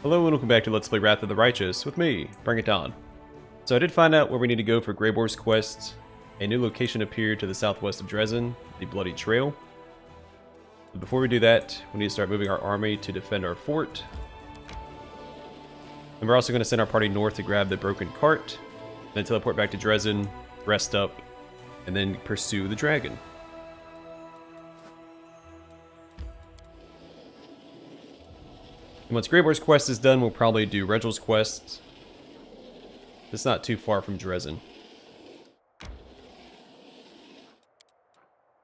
Hello and welcome back to Let's Play Wrath of the Righteous with me, Bring It On. So I did find out where we need to go for Greyboar's quest. A new location appeared to the southwest of Dresden, the Bloody Trail. But before we do that, we need to start moving our army to defend our fort. And we're also going to send our party north to grab the broken cart, then teleport back to Dresden, rest up, and then pursue the dragon. And once Greyboar's quest is done, we'll probably do Regel's quest. It's not too far from Dresden.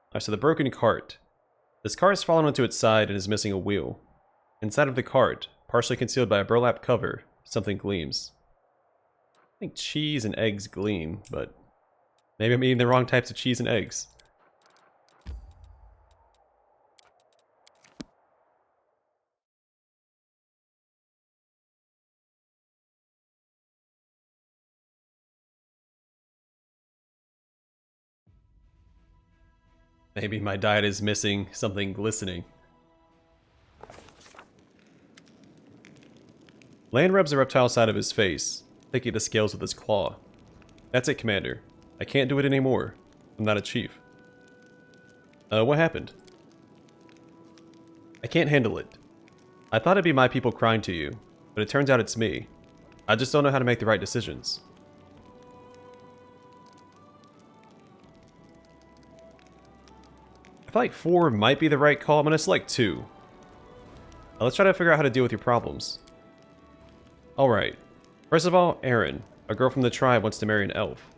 Alright, so the broken cart. This cart has fallen onto its side and is missing a wheel. Inside of the cart, partially concealed by a burlap cover, something gleams. I think cheese and eggs gleam, but maybe I'm eating the wrong types of cheese and eggs. Maybe my diet is missing something glistening. Lann rubs the reptile side of his face, picking the scales with his claw. That's it, Commander. I can't do it anymore. I'm not a chief. What happened? I can't handle it. I thought it'd be my people crying to you, but it turns out it's me. I just don't know how to make the right decisions. I feel like 4 might be the right call. I'm going to select 2. Now let's try to figure out how to deal with your problems. Alright. First of all, Erin, a girl from the tribe, wants to marry an elf.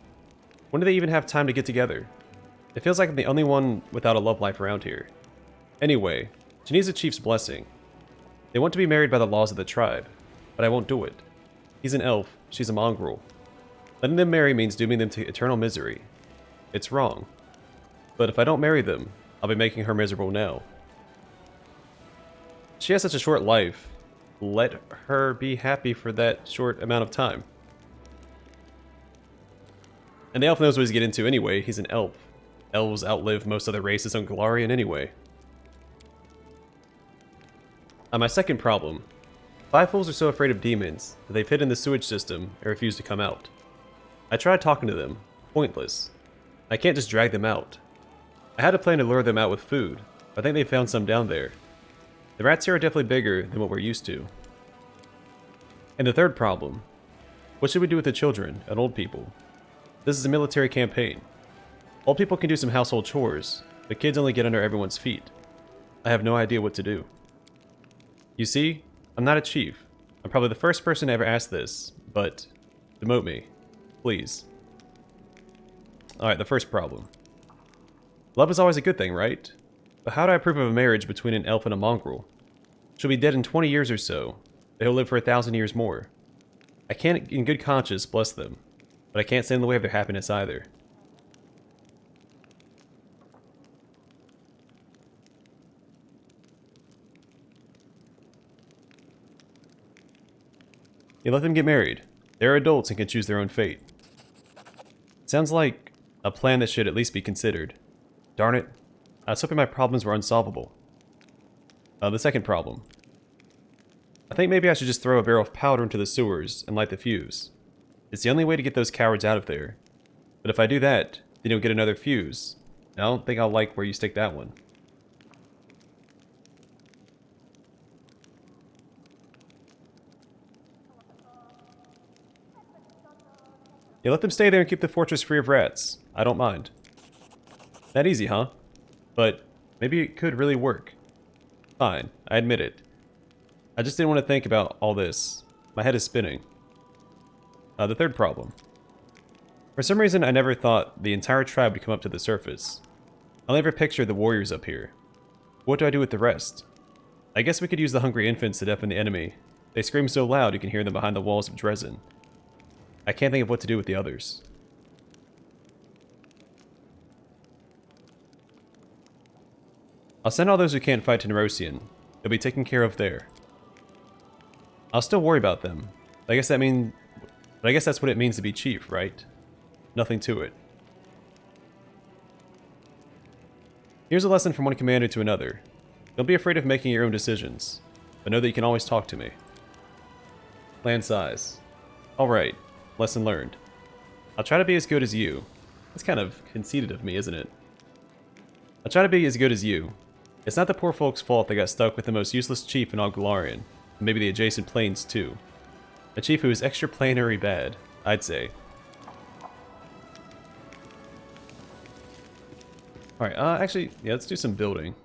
When do they even have time to get together? It feels like I'm the only one without a love life around here. Anyway, she needs a chief's blessing. They want to be married by the laws of the tribe, but I won't do it. He's an elf, she's a mongrel. Letting them marry means dooming them to eternal misery. It's wrong. But if I don't marry them, I'll be making her miserable now. She has such a short life. Let her be happy for that short amount of time. And the elf knows what he's getting into anyway. He's an elf. Elves outlive most other races on Golarion anyway. My second problem. 5 fools are so afraid of demons that they've hid in the sewage system and refuse to come out. I tried talking to them. Pointless. I can't just drag them out. I had a plan to lure them out with food, but I think they found some down there. The rats here are definitely bigger than what we're used to. And the third problem. What should we do with the children and old people? This is a military campaign. Old people can do some household chores, but kids only get under everyone's feet. I have no idea what to do. You see, I'm not a chief. I'm probably the first person to ever ask this, but demote me, please. Alright, the first problem. Love is always a good thing, right? But how do I approve of a marriage between an elf and a mongrel? She'll be dead in 20 years or so, but he'll live for 1,000 years more. I can't in good conscience bless them, but I can't stand in the way of their happiness either. You let them get married. They're adults and can choose their own fate. Sounds like a plan that should at least be considered. Darn it. I was hoping my problems were unsolvable. The second problem. I think maybe I should just throw a barrel of powder into the sewers and light the fuse. It's the only way to get those cowards out of there. But if I do that, then you'll get another fuse. I don't think I'll like where you stick that one. Yeah, let them stay there and keep the fortress free of rats. I don't mind. That easy, huh? But maybe it could really work. Fine, I admit it. I just didn't want to think about all this. My head is spinning. The third problem. For some reason, I never thought the entire tribe would come up to the surface. I never pictured the warriors up here. What do I do with the rest? I guess we could use the hungry infants to deafen the enemy. They scream so loud you can hear them behind the walls of Dresden. I can't think of what to do with the others. I'll send all those who can't fight to Nerosian. They'll be taken care of there. I'll still worry about them. I guess that's what it means to be chief, right? Nothing to it. Here's a lesson from one commander to another. Don't be afraid of making your own decisions, but know that you can always talk to me. Land size. Alright, lesson learned. I'll try to be as good as you. That's kind of conceited of me, isn't it? I'll try to be as good as you. It's not the poor folks' fault they got stuck with the most useless chief in all Golarion, and maybe the adjacent plains too. A chief who is extra planary bad, I'd say. Alright, actually, yeah, let's do some building.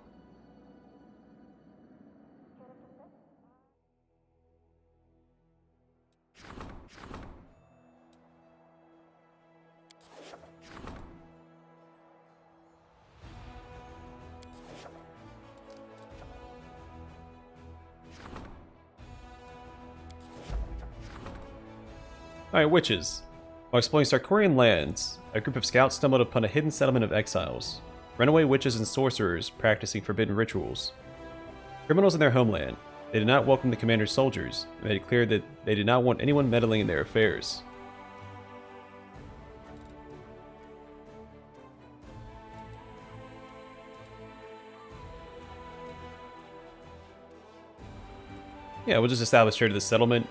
Alright, witches. While exploring Sarkorian lands, a group of scouts stumbled upon a hidden settlement of exiles. Runaway witches and sorcerers practicing forbidden rituals. Criminals in their homeland, they did not welcome the commander's soldiers, and made it clear that they did not want anyone meddling in their affairs. Yeah, we'll just establish trade to the settlement,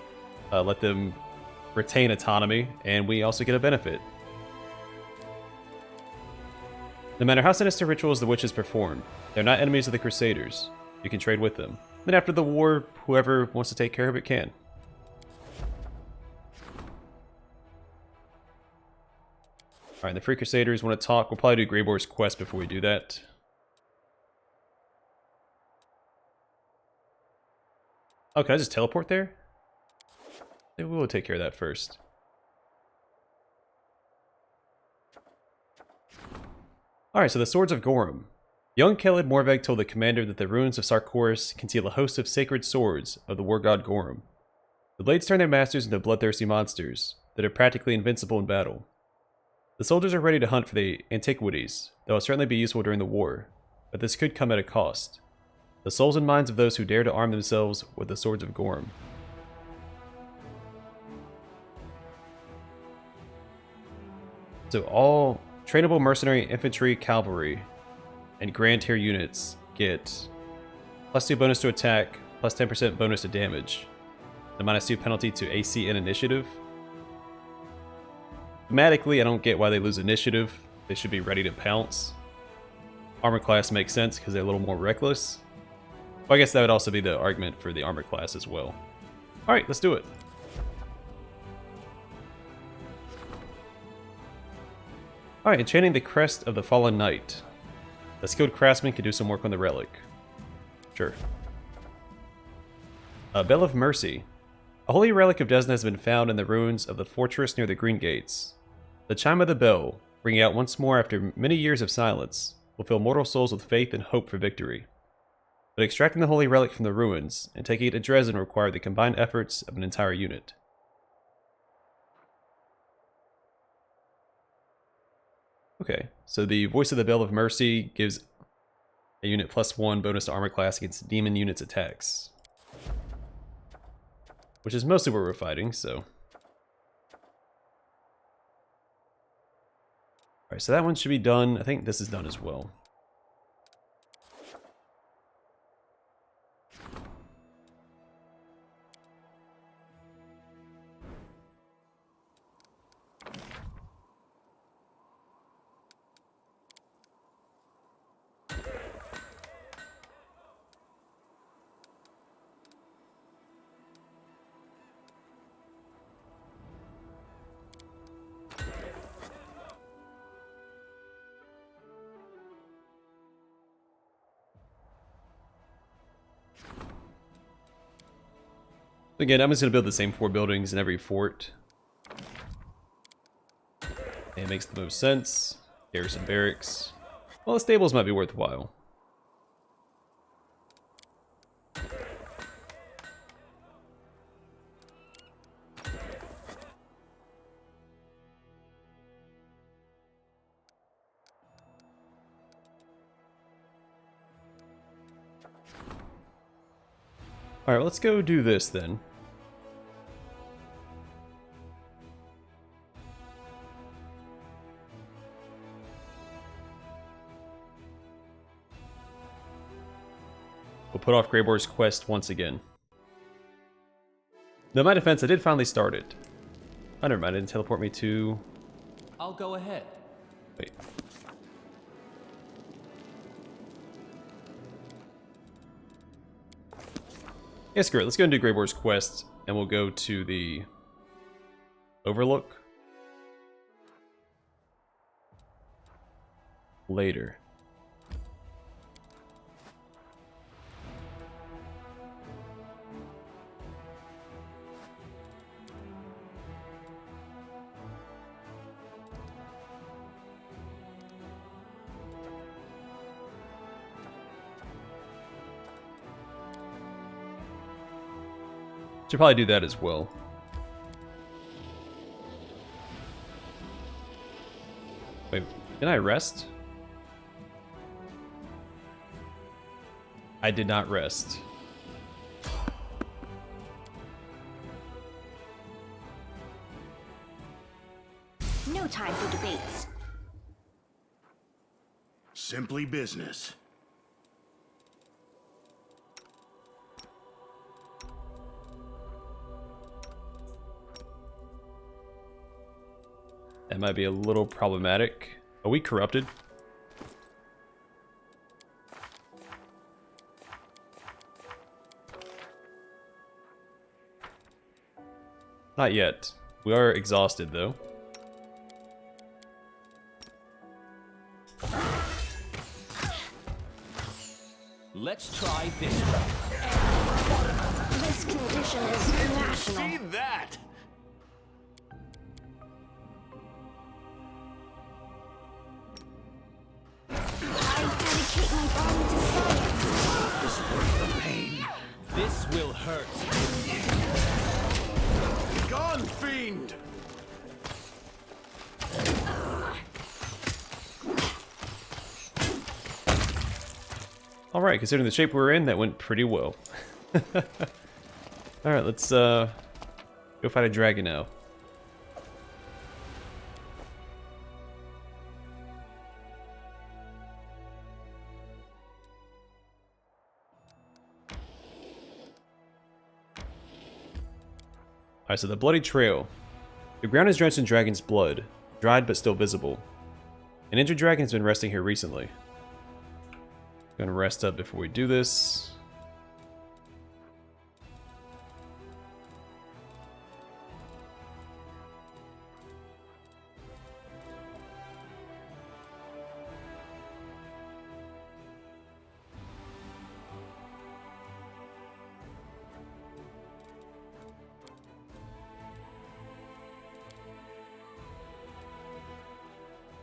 let them retain autonomy, and we also get a benefit. No matter how sinister rituals the witches perform, they're not enemies of the Crusaders. You can trade with them. Then after the war, whoever wants to take care of it can. Alright, the Free Crusaders want to talk. We'll probably do Greyboar's quest before we do that. Oh, can I just teleport there? Maybe we'll take care of that first. Alright, so the Swords of Gorham. Young Keled Morveg told the commander that the ruins of Sarkoris conceal a host of sacred swords of the war god Gorham. The blades turn their masters into bloodthirsty monsters that are practically invincible in battle. The soldiers are ready to hunt for the antiquities that will certainly be useful during the war, but this could come at a cost. The souls and minds of those who dare to arm themselves with the Swords of Gorham. So all trainable mercenary, infantry, cavalry, and grand tier units get +2 bonus to attack, +10% bonus to damage, and a -2 penalty to AC and initiative. Thematically, I don't get why they lose initiative. They should be ready to pounce. Armor class makes sense because they're a little more reckless. Well, I guess that would also be the argument for the armor class as well. Alright, let's do it. Alright, enchanting the Crest of the Fallen Knight. The skilled craftsman can do some work on the relic. Sure. A Bell of Mercy. A holy relic of Desna has been found in the ruins of the fortress near the Green Gates. The chime of the bell, ringing out once more after many years of silence, will fill mortal souls with faith and hope for victory. But extracting the holy relic from the ruins and taking it to Dresden required the combined efforts of an entire unit. Okay, so the Voice of the Bell of Mercy gives a unit +1 bonus to armor class against demon units' attacks. Which is mostly what we're fighting, so... Alright, so that one should be done. I think this is done as well. Again, I'm just going to build the same 4 buildings in every fort. And it makes the most sense. Garrison barracks. Well, the stables might be worthwhile. Alright, let's go do this then. We'll put off Greyboar's quest once again. In my defense, I did finally start it. Oh, never mind, it didn't teleport me to... I'll go ahead. Wait. Yeah, screw it. Let's go and do Grey War's quest, and we'll go to the Overlook later. Should probably do that as well. Wait, did I rest? I did not rest. No time for debates. Simply business. That might be a little problematic. Are we corrupted? Not yet. We are exhausted, though. Let's try this. This condition is national. See that? I dedicate my body to science. Is worth the pain. This will hurt. Gone, fiend! Alright, considering the shape we're in, that went pretty well. Alright, let's go fight a dragon now. Alright, so the Bloody Trail. The ground is drenched in dragon's blood, dried but still visible. An injured dragon has been resting here recently. Gonna rest up before we do this.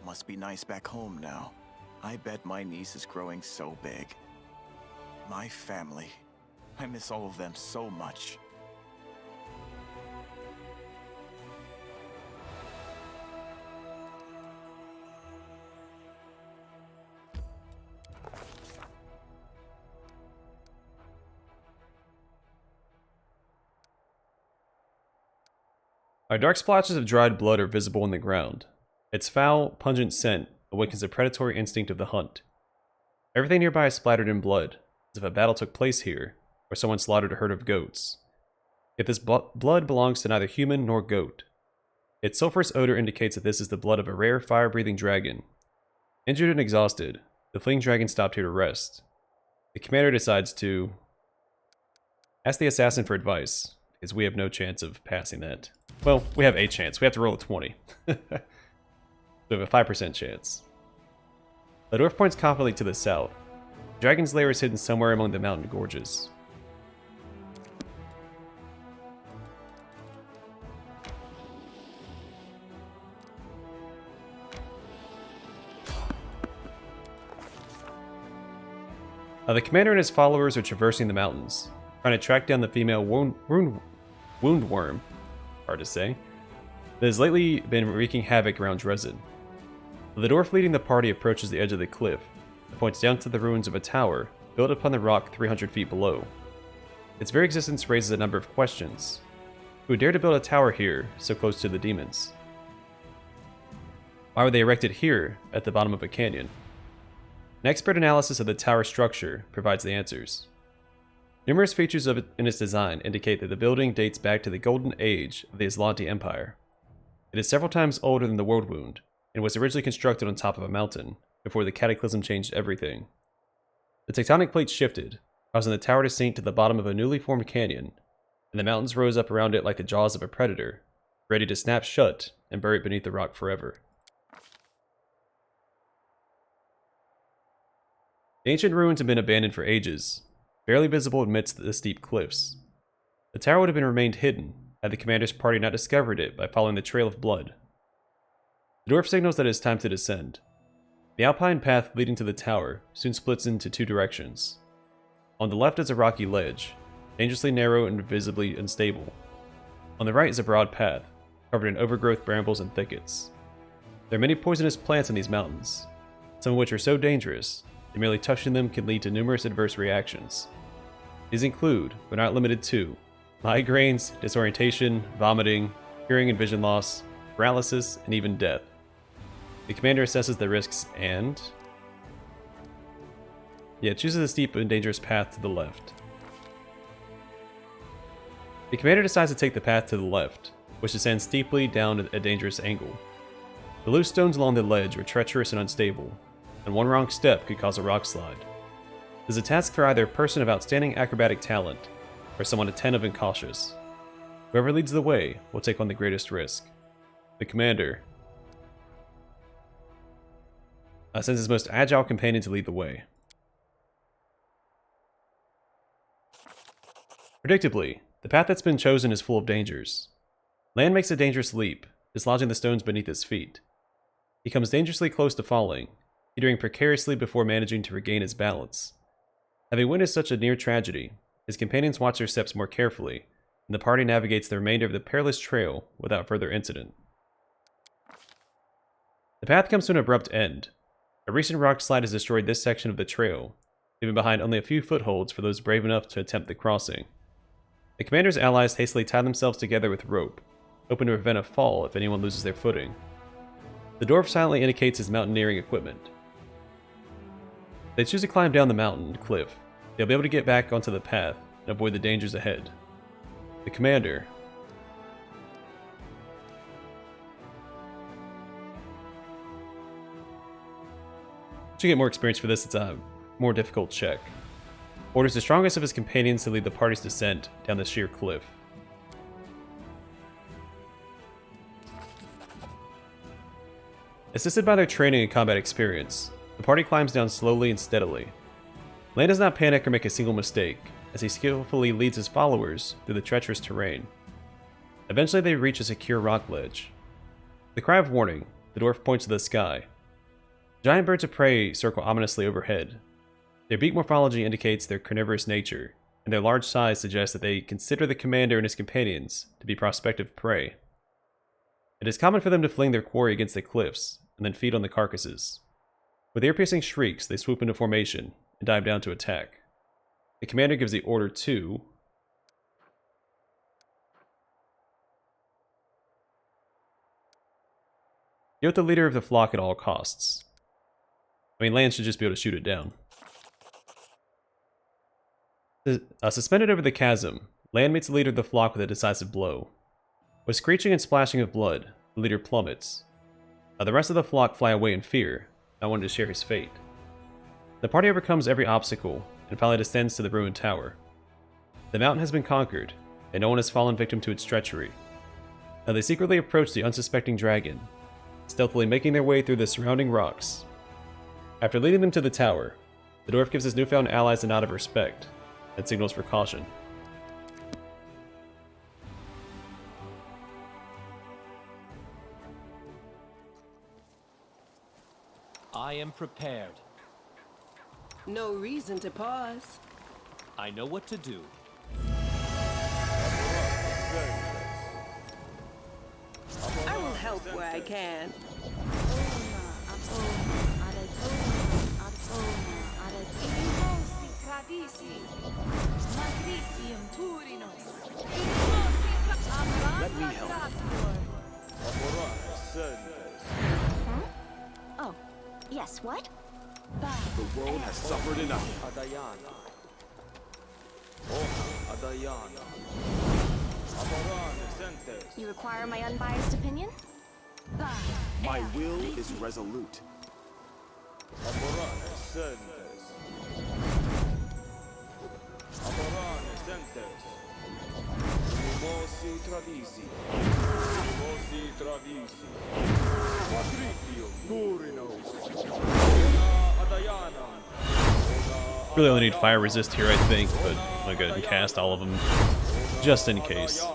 Must be nice back home now. I bet my niece is growing so big. My family. I miss all of them so much. Our dark splotches of dried blood are visible in the ground. Its foul, pungent scent awakens the predatory instinct of the hunt. Everything nearby is splattered in blood, as if a battle took place here, or someone slaughtered a herd of goats. Yet this blood belongs to neither human nor goat. Its sulphurous odor indicates that this is the blood of a rare fire-breathing dragon. Injured and exhausted, the fleeing dragon stopped here to rest. The commander decides to ask the assassin for advice, because we have no chance of passing that. Well, we have a chance. We have to roll a 20. We have a 5% chance. The dwarf points confidently to the south. The dragon's lair is hidden somewhere among the mountain gorges. The commander and his followers are traversing the mountains, trying to track down the female woundworm, hard to say, that has lately been wreaking havoc around Dresden. The dwarf leading the party approaches the edge of the cliff and points down to the ruins of a tower built upon the rock 300 feet below. Its very existence raises a number of questions. Who would dare to build a tower here, so close to the demons? Why were they erected here, at the bottom of a canyon? An expert analysis of the tower structure provides the answers. Numerous features of it in its design indicate that the building dates back to the golden age of the Aslanti Empire. It is several times older than the World Wound, and was originally constructed on top of a mountain, before the Cataclysm changed everything. The tectonic plates shifted, causing the tower to sink to the bottom of a newly formed canyon, and the mountains rose up around it like the jaws of a predator, ready to snap shut and bury it beneath the rock forever. The ancient ruins have been abandoned for ages, barely visible amidst the steep cliffs. The tower would have remained hidden had the commander's party not discovered it by following the trail of blood. The dwarf signals that it is time to descend. The alpine path leading to the tower soon splits into two directions. On the left is a rocky ledge, dangerously narrow and visibly unstable. On the right is a broad path, covered in overgrowth brambles and thickets. There are many poisonous plants in these mountains, some of which are so dangerous that merely touching them can lead to numerous adverse reactions. These include, but not limited to, migraines, disorientation, vomiting, hearing and vision loss, paralysis, and even death. The commander assesses the risks and chooses a steep and dangerous path to the left. The commander decides to take the path to the left, which descends steeply down at a dangerous angle. The loose stones along the ledge are treacherous and unstable, and one wrong step could cause a rock slide. It is a task for either a person of outstanding acrobatic talent, or someone attentive and cautious. Whoever leads the way will take on the greatest risk. The commander sends his most agile companion to lead the way. Predictably, the path that's been chosen is full of dangers. Lann makes a dangerous leap, dislodging the stones beneath his feet. He comes dangerously close to falling, teetering precariously before managing to regain his balance. Having witnessed such a near tragedy, his companions watch their steps more carefully, and the party navigates the remainder of the perilous trail without further incident. The path comes to an abrupt end. A recent rock slide has destroyed this section of the trail, leaving behind only a few footholds for those brave enough to attempt the crossing. The commander's allies hastily tie themselves together with rope, hoping to prevent a fall if anyone loses their footing. The dwarf silently indicates his mountaineering equipment. If they choose to climb down the mountain cliff, they'll be able to get back onto the path and avoid the dangers ahead. The commander to get more experience for this, it's a more difficult check. Orders the strongest of his companions to lead the party's descent down the sheer cliff. Assisted by their training and combat experience, the party climbs down slowly and steadily. Lann does not panic or make a single mistake, as he skillfully leads his followers through the treacherous terrain. Eventually they reach a secure rock ledge. With a cry of warning, the dwarf points to the sky. Giant birds of prey circle ominously overhead. Their beak morphology indicates their carnivorous nature, and their large size suggests that they consider the commander and his companions to be prospective prey. It is common for them to fling their quarry against the cliffs, and then feed on the carcasses. With ear-piercing shrieks, they swoop into formation and dive down to attack. The commander gives the order to deal with the leader of the flock at all costs. Lann should just be able to shoot it down. Suspended over the chasm, Lann meets the leader of the flock with a decisive blow. With screeching and splashing of blood, the leader plummets. The rest of the flock fly away in fear, not wanting to share his fate. The party overcomes every obstacle and finally descends to the ruined tower. The mountain has been conquered, and no one has fallen victim to its treachery. Now they secretly approach the unsuspecting dragon, stealthily making their way through the surrounding rocks. After leading them to the tower, the dwarf gives his newfound allies a nod of respect and signals for caution. I am prepared. No reason to pause. I know what to do. I will help where I can. Let me help. Oh, yes, what? The world has suffered enough. You require my unbiased opinion? My will is resolute. Really only need fire resist here, I think, but I'm gonna go ahead and cast all of them just in case.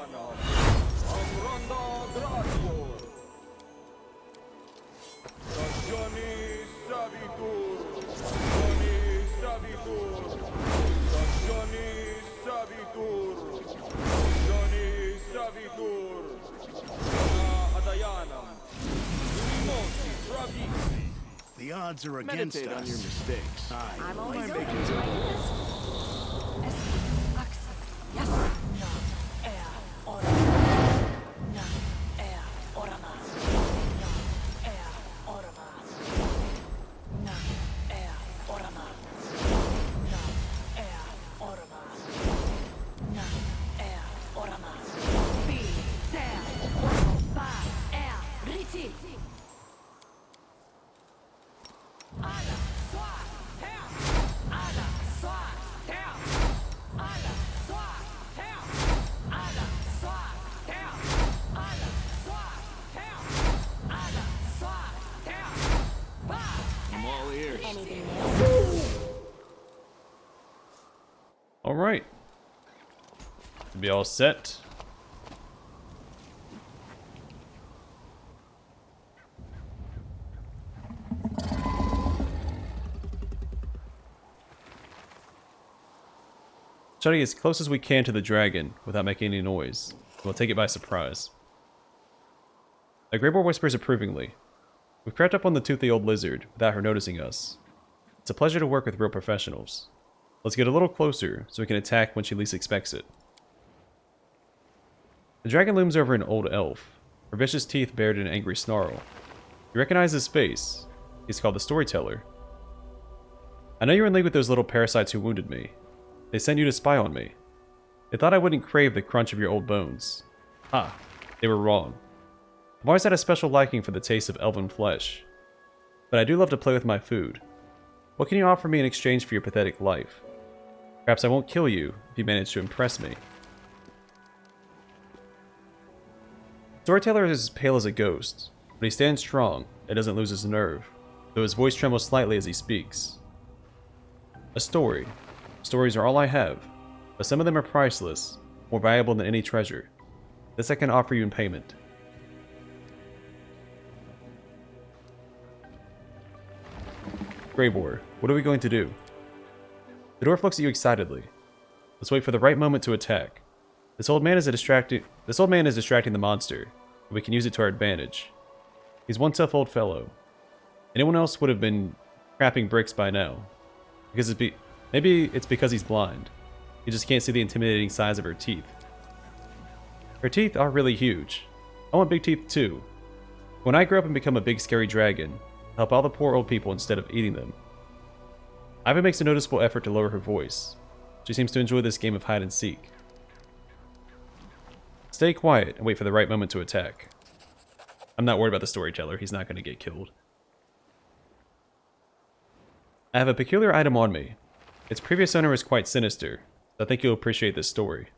The odds are against Meditate on your us. mistakes. I'm always open to ideas. I'm all ears. Anything else? Alright. Be all set. Try to get as close as we can to the dragon without making any noise. We'll take it by surprise. A Greyboar whispers approvingly. We've crept up on the toothy old lizard without her noticing us. It's a pleasure to work with real professionals. Let's get a little closer so we can attack when she least expects it. The dragon looms over an old elf, her vicious teeth bared in an angry snarl. You recognize his face. He's called the Storyteller. I know you're in league with those little parasites who wounded me. They sent you to spy on me. They thought I wouldn't crave the crunch of your old bones. Ha, they were wrong. I've always had a special liking for the taste of elven flesh. But I do love to play with my food. What can you offer me in exchange for your pathetic life? Perhaps I won't kill you if you manage to impress me. Storyteller is as pale as a ghost, but he stands strong and doesn't lose his nerve, though his voice trembles slightly as he speaks. A story. Stories are all I have, but some of them are priceless, more valuable than any treasure. This I can offer you in payment. Greyboar, what are we going to do? The dwarf looks at you excitedly. Let's wait for the right moment to attack. This old man is distracting the monster, and we can use it to our advantage. He's one tough old fellow. Anyone else would have been crapping bricks by now. Maybe it's because he's blind. He just can't see the intimidating size of her teeth. Her teeth are really huge. I want big teeth too. When I grow up and become a big scary dragon, I'll help all the poor old people instead of eating them. Iva makes a noticeable effort to lower her voice. She seems to enjoy this game of hide and seek. Stay quiet and wait for the right moment to attack. I'm not worried about the storyteller. He's not going to get killed. I have a peculiar item on me. Its previous owner was quite sinister, so I think you'll appreciate this story.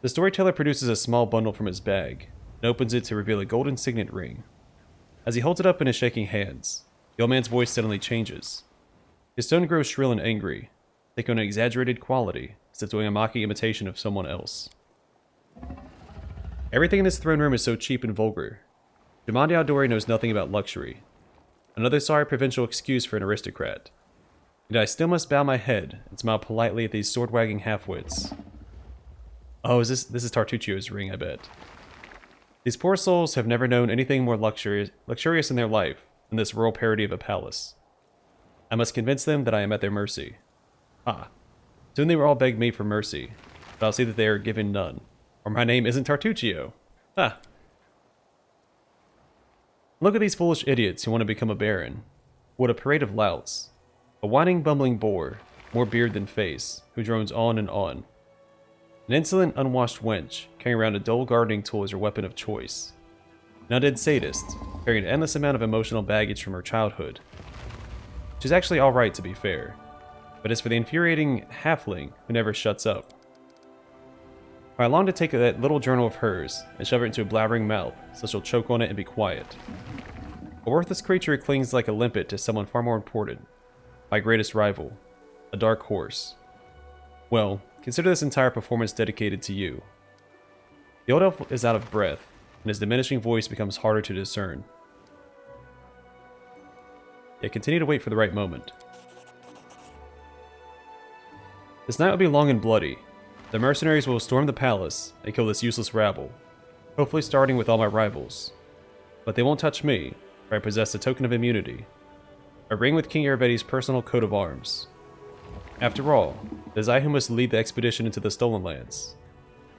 The storyteller produces a small bundle from his bag and opens it to reveal a golden signet ring. As he holds it up in his shaking hands, the old man's voice suddenly changes. His tone grows shrill and angry, taking on an exaggerated quality, as if doing a mocking imitation of someone else. Everything in this throne room is so cheap and vulgar. Jumanji Aldori knows nothing about luxury. Another sorry provincial excuse for an aristocrat. Yet I still must bow my head and smile politely at these sword-wagging half-wits. Oh, this is Tartuccio's ring, I bet. These poor souls have never known anything more luxurious in their life than this rural parody of a palace. I must convince them that I am at their mercy. Ah, soon they will all beg me for mercy, but I'll see that they are given none, or my name isn't Tartuccio. Ah. Look at these foolish idiots who want to become a baron. What a parade of louts. A whining, bumbling boor, more beard than face, who drones on and on. An insolent, unwashed wench, carrying around a dull gardening tool as her weapon of choice. An undead sadist, carrying an endless amount of emotional baggage from her childhood. She's actually alright to be fair, but as for the infuriating halfling who never shuts up. I long to take that little journal of hers and shove it into a blabbering mouth so she'll choke on it and be quiet. A worthless creature who clings like a limpet to someone far more important. My greatest rival. A dark horse. Well, consider this entire performance dedicated to you. The old elf is out of breath, and his diminishing voice becomes harder to discern. Yet continue to wait for the right moment. This night will be long and bloody. The mercenaries will storm the palace and kill this useless rabble, hopefully starting with all my rivals. But they won't touch me, for I possess a token of immunity. A ring with King Aravetti's personal coat of arms. After all, it is I who must lead the expedition into the Stolen Lands.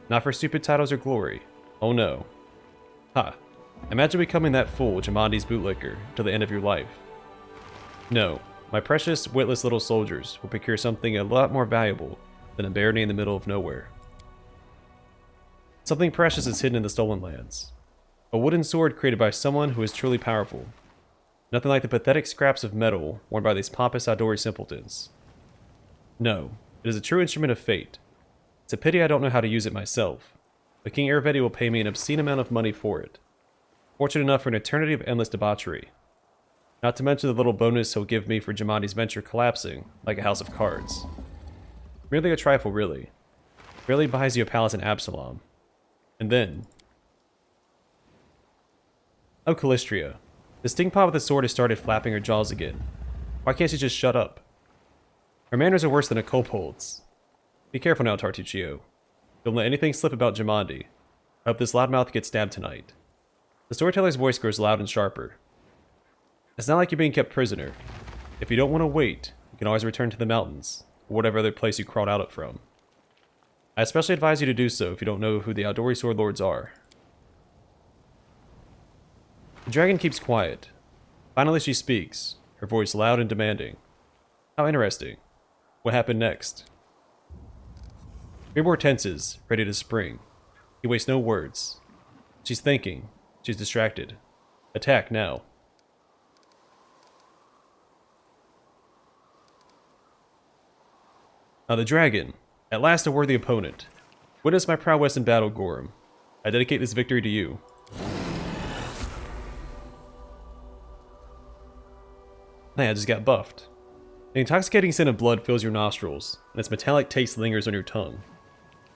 Not for stupid titles or glory. Oh no. Ha. Imagine becoming that fool Jumandi's bootlicker till the end of your life. No, my precious, witless little soldiers will procure something a lot more valuable than a barony in the middle of nowhere. Something precious is hidden in the Stolen Lands. A wooden sword created by someone who is truly powerful. Nothing like the pathetic scraps of metal worn by these pompous outdoorsy simpletons. No, it is a true instrument of fate. It's a pity I don't know how to use it myself, but King Aravetti will pay me an obscene amount of money for it. Fortunate enough for an eternity of endless debauchery. Not to mention the little bonus he'll give me for Jumandi's venture collapsing, like a house of cards. Merely a trifle, really. Barely buys you a palace in Absalom. And then... Oh, Callistria. The stingpot with the sword has started flapping her jaws again. Why can't she just shut up? Her manners are worse than a kobold's. Be careful now, Tartuccio. Don't let anything slip about Jumandi. I hope this loudmouth gets stabbed tonight. The storyteller's voice grows loud and sharper. It's not like you're being kept prisoner. If you don't want to wait, you can always return to the mountains, or whatever other place you crawled out from. I especially advise you to do so if you don't know who the Outdoorsy Sword Lords are. The dragon keeps quiet. Finally she speaks, her voice loud and demanding. How interesting. What happened next? Gribor tenses, ready to spring. He wastes no words. She's thinking. She's distracted. Attack now. Now the dragon. At last a worthy opponent. Witness my prowess in battle, Gorham. I dedicate this victory to you. Man, I just got buffed. The intoxicating scent of blood fills your nostrils, and its metallic taste lingers on your tongue.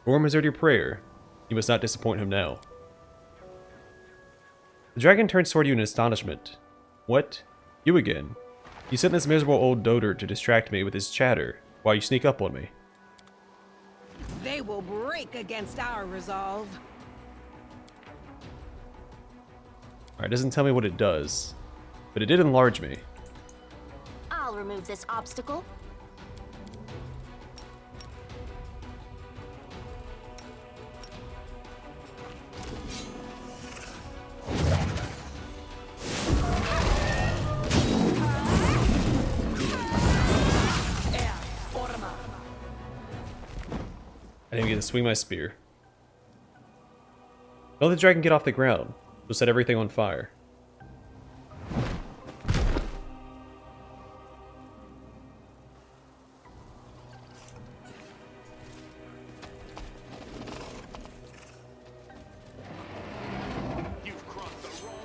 Gorham has heard your prayer. You must not disappoint him now. The dragon turns toward you in astonishment. What? You again? You sent this miserable old dotard to distract me with his chatter while you sneak up on me. They will break against our resolve. Alright, it doesn't tell me what it does, but it did enlarge me. I'll remove this obstacle. I didn't even get to swing my spear. Don't let the dragon get off the ground. We'll set everything on fire. You've crossed the wrong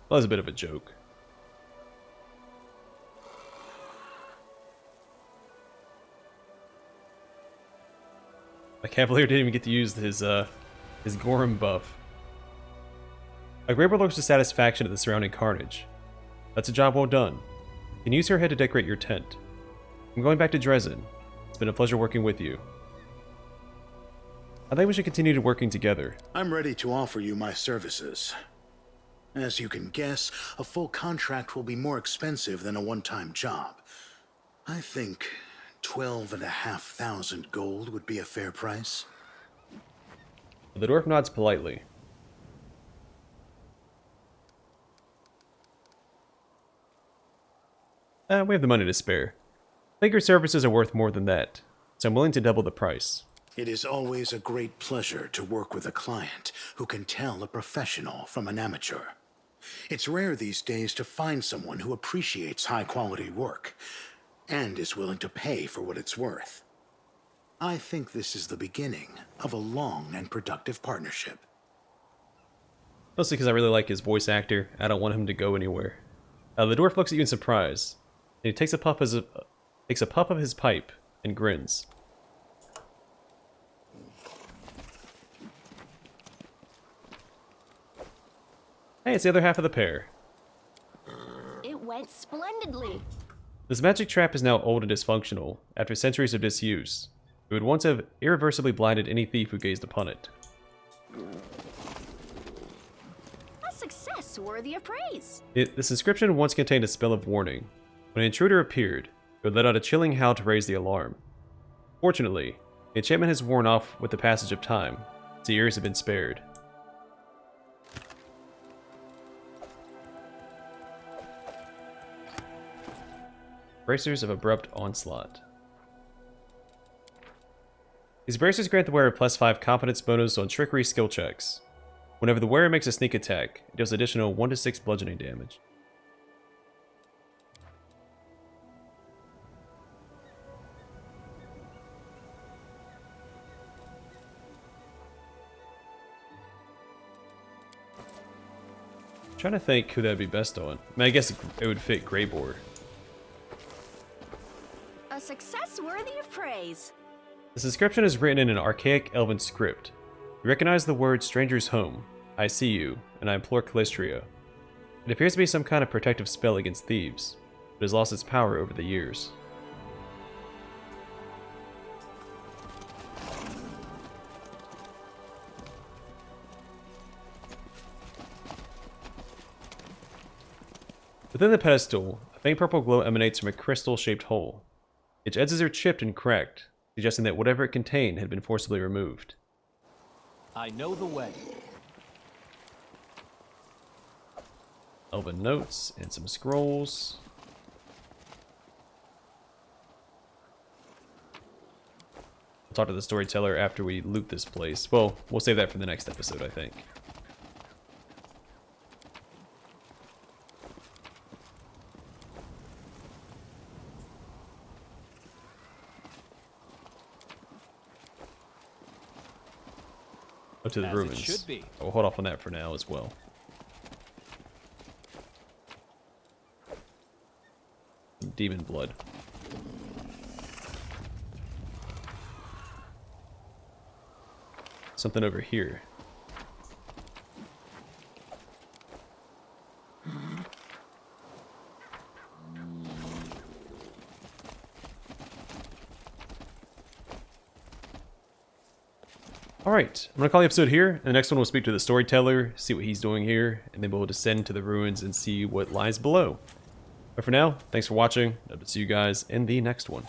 That was a bit of a joke. My Cavalier didn't even get to use his Gorham buff. A Graber looks with satisfaction at the surrounding carnage. That's a job well done. You can use her head to decorate your tent. I'm going back to Dresden. It's been a pleasure working with you. I think we should continue working together. I'm ready to offer you my services. As you can guess, a full contract will be more expensive than a one-time job. I think 12,500 gold would be a fair price. The dwarf nods politely. We have the money to spare. I think your services are worth more than that, so I'm willing to double the price. It is always a great pleasure to work with a client who can tell a professional from an amateur. It's rare these days to find someone who appreciates high-quality work and is willing to pay for what it's worth. I think this is the beginning of a long and productive partnership. Mostly because I really like his voice actor. I don't want him to go anywhere. The dwarf looks at you in surprise, and he takes a puff of his pipe and grins. Hey, it's the other half of the pair. It went splendidly. This magic trap is now old and dysfunctional, after centuries of disuse. It would once have irreversibly blinded any thief who gazed upon it. A success worthy of praise. This inscription once contained a spell of warning. When an intruder appeared, it would let out a chilling howl to raise the alarm. Fortunately, the enchantment has worn off with the passage of time, its ears have been spared. Bracers of Abrupt Onslaught. These bracers grant the wearer +5 competence bonus on trickery skill checks. Whenever the wearer makes a sneak attack, it deals additional 1 to 6 bludgeoning damage. I'm trying to think who that would be best on. I mean, I guess it would fit Greyboar. A success worthy of praise. This inscription is written in an archaic elven script. You recognize the word stranger's home, I see you, and I implore Calistria. It appears to be some kind of protective spell against thieves, but has lost its power over the years. Within the pedestal, a faint purple glow emanates from a crystal-shaped hole. Its edges are chipped and cracked, suggesting that whatever it contained had been forcibly removed. I know the way. Elven notes and some scrolls. We'll talk to the storyteller after we loot this place. Well, we'll save that for the next episode, I think. To the As it ruins. should be. We'll hold off on that for now as well. Demon blood. Something over here. Alright, I'm going to call the episode here, and the next one we'll speak to the storyteller, see what he's doing here, and then we'll descend to the ruins and see what lies below. But for now, thanks for watching, hope to see you guys in the next one.